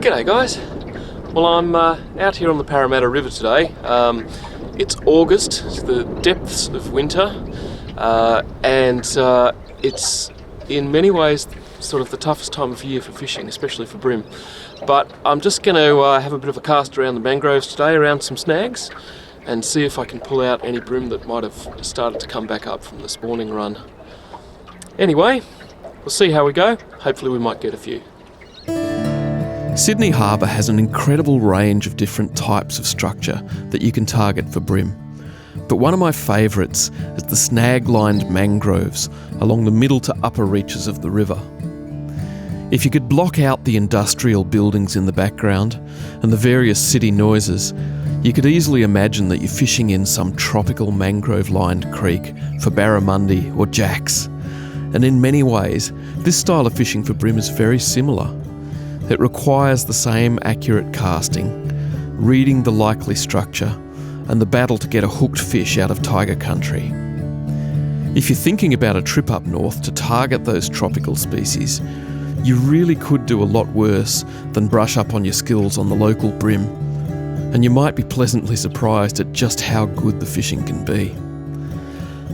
G'day guys. Well, I'm out here on the Parramatta River today. It's August, it's the depths of winter, and it's in many ways sort of the toughest time of year for fishing, especially for bream. But I'm just going to have a bit of a cast around the mangroves today, around some snags, and see if I can pull out any bream that might have started to come back up from the spawning run. Anyway, we'll see how we go. Hopefully we might get a few. Sydney Harbour has an incredible range of different types of structure that you can target for bream. But one of my favourites is the snag-lined mangroves along the middle to upper reaches of the river. If you could block out the industrial buildings in the background and the various city noises, you could easily imagine that you're fishing in some tropical mangrove-lined creek for barramundi or jacks. And in many ways, this style of fishing for bream is very similar. It requires the same accurate casting, reading the likely structure, and the battle to get a hooked fish out of tiger country. If you're thinking about a trip up north to target those tropical species, you really could do a lot worse than brush up on your skills on the local bream, and you might be pleasantly surprised at just how good the fishing can be.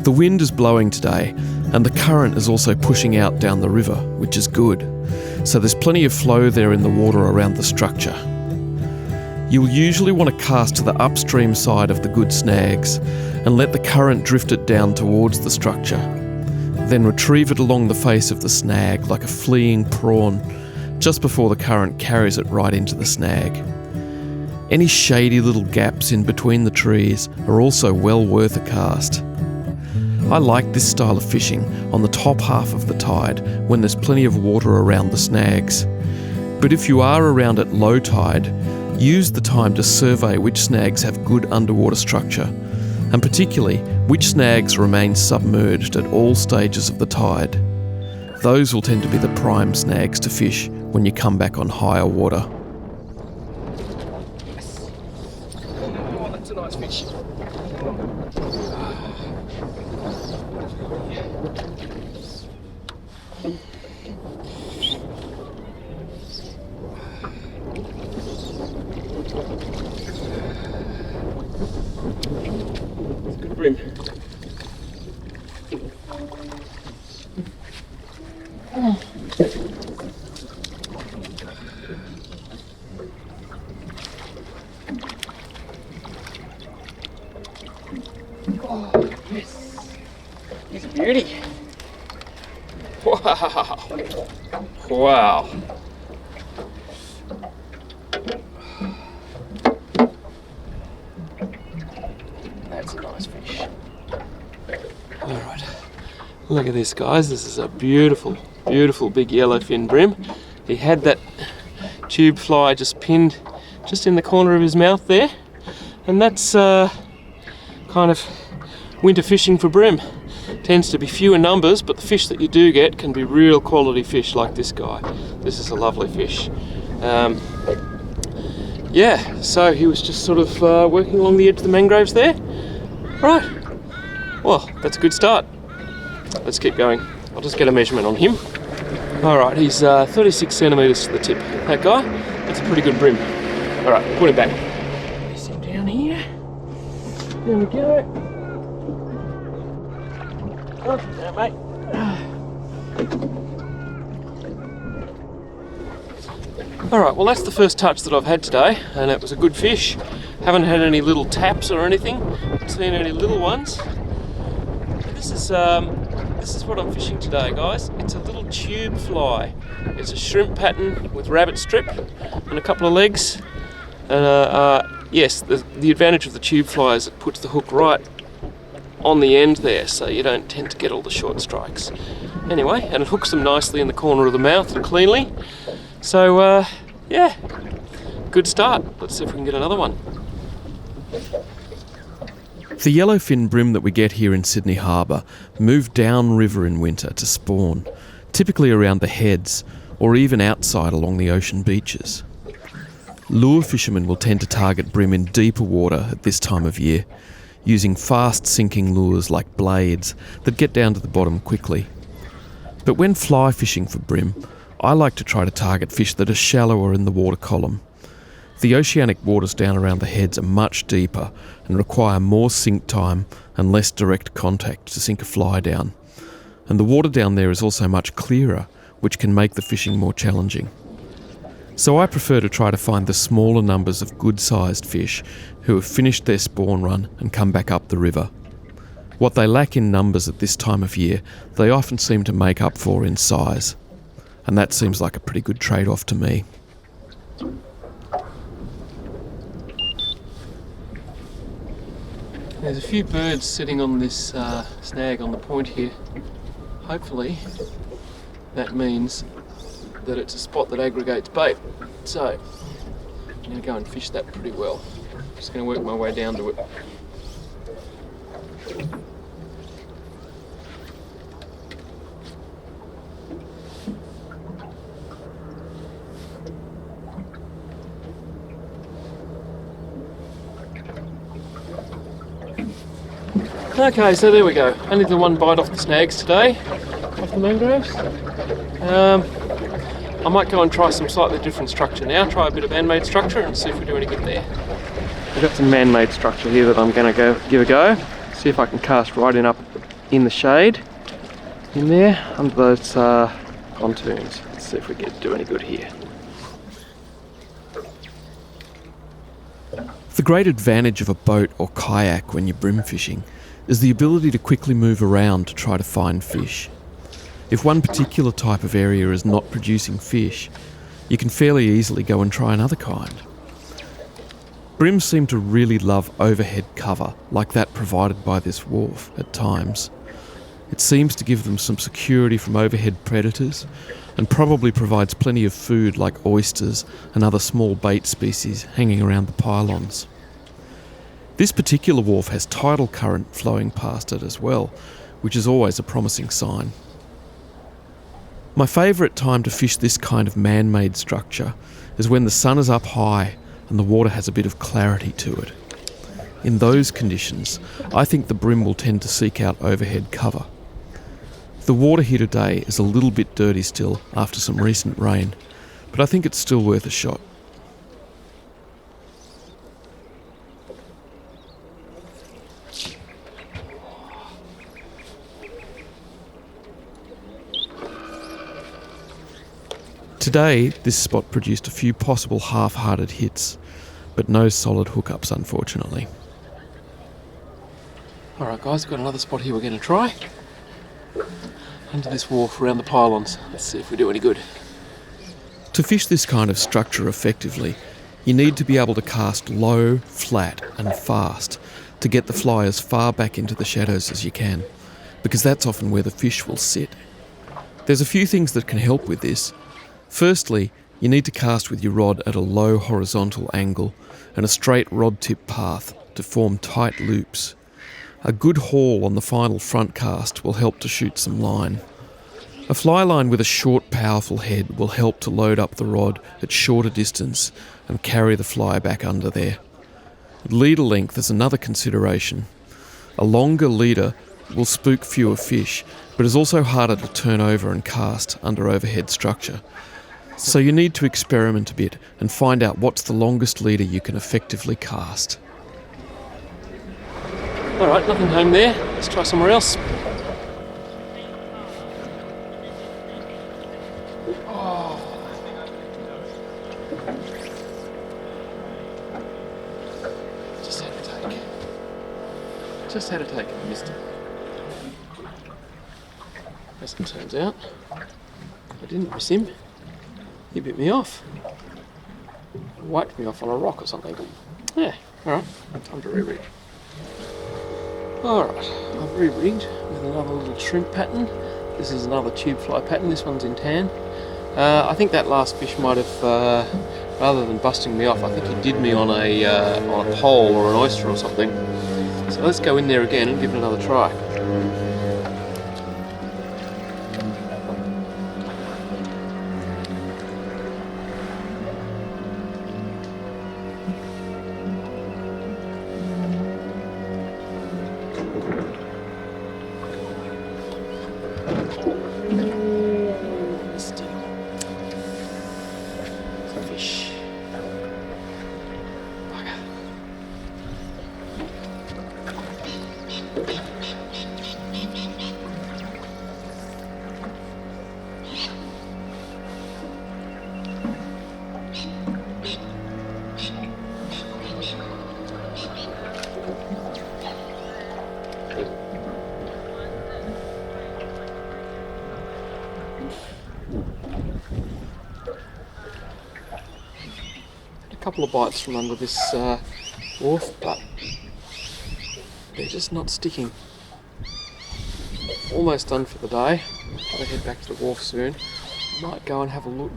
The wind is blowing today, and the current is also pushing out down the river, which is good. So there's plenty of flow there in the water around the structure. You'll usually want to cast to the upstream side of the good snags and let the current drift it down towards the structure. Then retrieve it along the face of the snag like a fleeing prawn just before the current carries it right into the snag. Any shady little gaps in between the trees are also well worth a cast. I like this style of fishing on the top half of the tide when there's plenty of water around the snags. But if you are around at low tide, use the time to survey which snags have good underwater structure, and particularly which snags remain submerged at all stages of the tide. Those will tend to be the prime snags to fish when you come back on higher water. Yes. Oh, that's a nice fish. It's good bream. Oh, yes. He's a beauty. Wow. Wow. That's a nice fish. Alright. Look at this, guys. This is a beautiful, beautiful big yellowfin bream. He had that tube fly just pinned just in the corner of his mouth there. And that's kind of winter fishing for bream. Tends to be fewer numbers, but the fish that you do get can be real quality fish like this guy. This is a lovely fish. Yeah, so he was just sort of working along the edge of the mangroves there. Right, well, that's a good start. Let's keep going. I'll just get a measurement on him. Alright, he's 36 centimetres to the tip. That guy, that's a pretty good bream. Alright, put him back. Place him down here. There we go. Oh, there, mate. Alright, well that's the first touch that I've had today, and it was a good fish. Haven't had any little taps or anything. Haven't seen any little ones. This is what I'm fishing today, guys. It's a little tube fly. It's a shrimp pattern with rabbit strip and a couple of legs. And yes, the advantage of the tube fly is it puts the hook right on the end there, so you don't tend to get all the short strikes. Anyway, and it hooks them nicely in the corner of the mouth and cleanly. So, yeah, good start. Let's see if we can get another one. The yellowfin bream that we get here in Sydney Harbour move downriver in winter to spawn, typically around the heads or even outside along the ocean beaches. Lure fishermen will tend to target bream in deeper water at this time of year, using fast-sinking lures like blades that get down to the bottom quickly. But when fly fishing for bream, I like to try to target fish that are shallower in the water column. The oceanic waters down around the heads are much deeper and require more sink time and less direct contact to sink a fly down. And the water down there is also much clearer, which can make the fishing more challenging. So I prefer to try to find the smaller numbers of good-sized fish who have finished their spawn run and come back up the river. What they lack in numbers at this time of year, they often seem to make up for in size. And that seems like a pretty good trade-off to me. There's a few birds sitting on this snag on the point here. Hopefully that means that it's a spot that aggregates bait. So I'm going to go and fish that pretty well. I'm just going to work my way down to it. Okay, so there we go. Only the one bite off the snags today, off the mangroves. I might go and try some slightly different structure now, try a bit of man-made structure and see if we do any good there. I've got some man-made structure here that I'm going to go give a go, see if I can cast right up in the shade, in there, under those pontoons. Let's see if we can do any good here. The great advantage of a boat or kayak when you're brim fishing is the ability to quickly move around to try to find fish. If one particular type of area is not producing fish, you can fairly easily go and try another kind. Brims seem to really love overhead cover, like that provided by this wharf at times. It seems to give them some security from overhead predators, and probably provides plenty of food like oysters and other small bait species hanging around the pylons. This particular wharf has tidal current flowing past it as well, which is always a promising sign. My favourite time to fish this kind of man-made structure is when the sun is up high and the water has a bit of clarity to it. In those conditions, I think the brim will tend to seek out overhead cover. The water here today is a little bit dirty still after some recent rain, but I think it's still worth a shot. Today, this spot produced a few possible half-hearted hits, but no solid hookups, unfortunately. Alright guys, we've got another spot here we're going to try. Under this wharf around the pylons. Let's see if we do any good. To fish this kind of structure effectively, you need to be able to cast low, flat and fast to get the fly as far back into the shadows as you can, because that's often where the fish will sit. There's a few things that can help with this. Firstly, you need to cast with your rod at a low horizontal angle and a straight rod tip path to form tight loops. A good haul on the final front cast will help to shoot some line. A fly line with a short, powerful head will help to load up the rod at shorter distance and carry the fly back under there. Leader length is another consideration. A longer leader will spook fewer fish, but is also harder to turn over and cast under overhead structure. So you need to experiment a bit and find out what's the longest leader you can effectively cast. Alright, nothing home there. Let's try somewhere else. Just had a take and missed it. As it turns out, I didn't miss him. He bit me off. Wiped me off on a rock or something. Yeah, alright, time to re-rig. Alright, I've re-rigged with another little shrimp pattern. This is another tube fly pattern, this one's in tan. I think that last fish might have, rather than busting me off, I think he did me on a pole or an oyster or something. So let's go in there again and give it another try. couple of bites from under this wharf, but they're just not sticking. Almost done for the day. Gotta head back to the wharf soon. Might go and have a look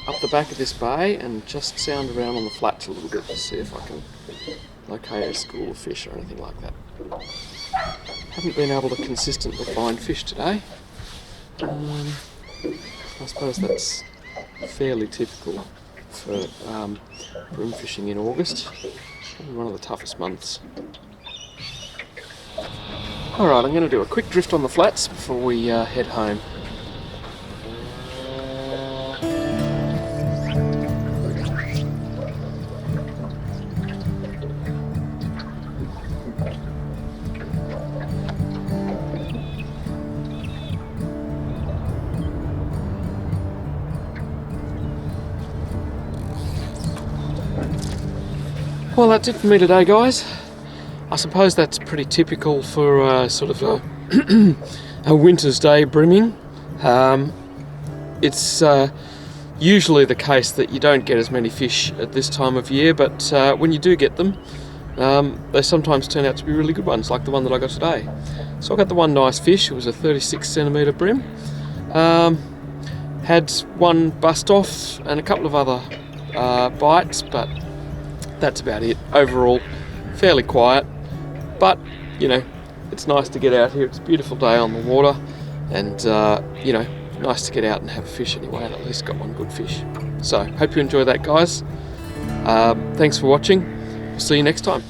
up the back of this bay and just sound around on the flats a little bit to see if I can locate a school of fish or anything like that. Haven't been able to consistently find fish today. I suppose that's fairly typical for bream fishing in August. Probably one of the toughest months. Alright, I'm going to do a quick drift on the flats before we head home. Well, that's it for me today, guys. I suppose that's pretty typical for sort of a winter's day brimming. It's usually the case that you don't get as many fish at this time of year, but when you do get them, they sometimes turn out to be really good ones, like the one that I got today. So I got the one nice fish. It was a 36 centimetre brim. Had one bust off and a couple of other bites, but that's about it. Overall, fairly quiet, but you know, it's nice to get out here. It's a beautiful day on the water, and you know, nice to get out and have a fish anyway, and at least got one good fish. So hope you enjoy that, guys. Thanks for watching. See you next time.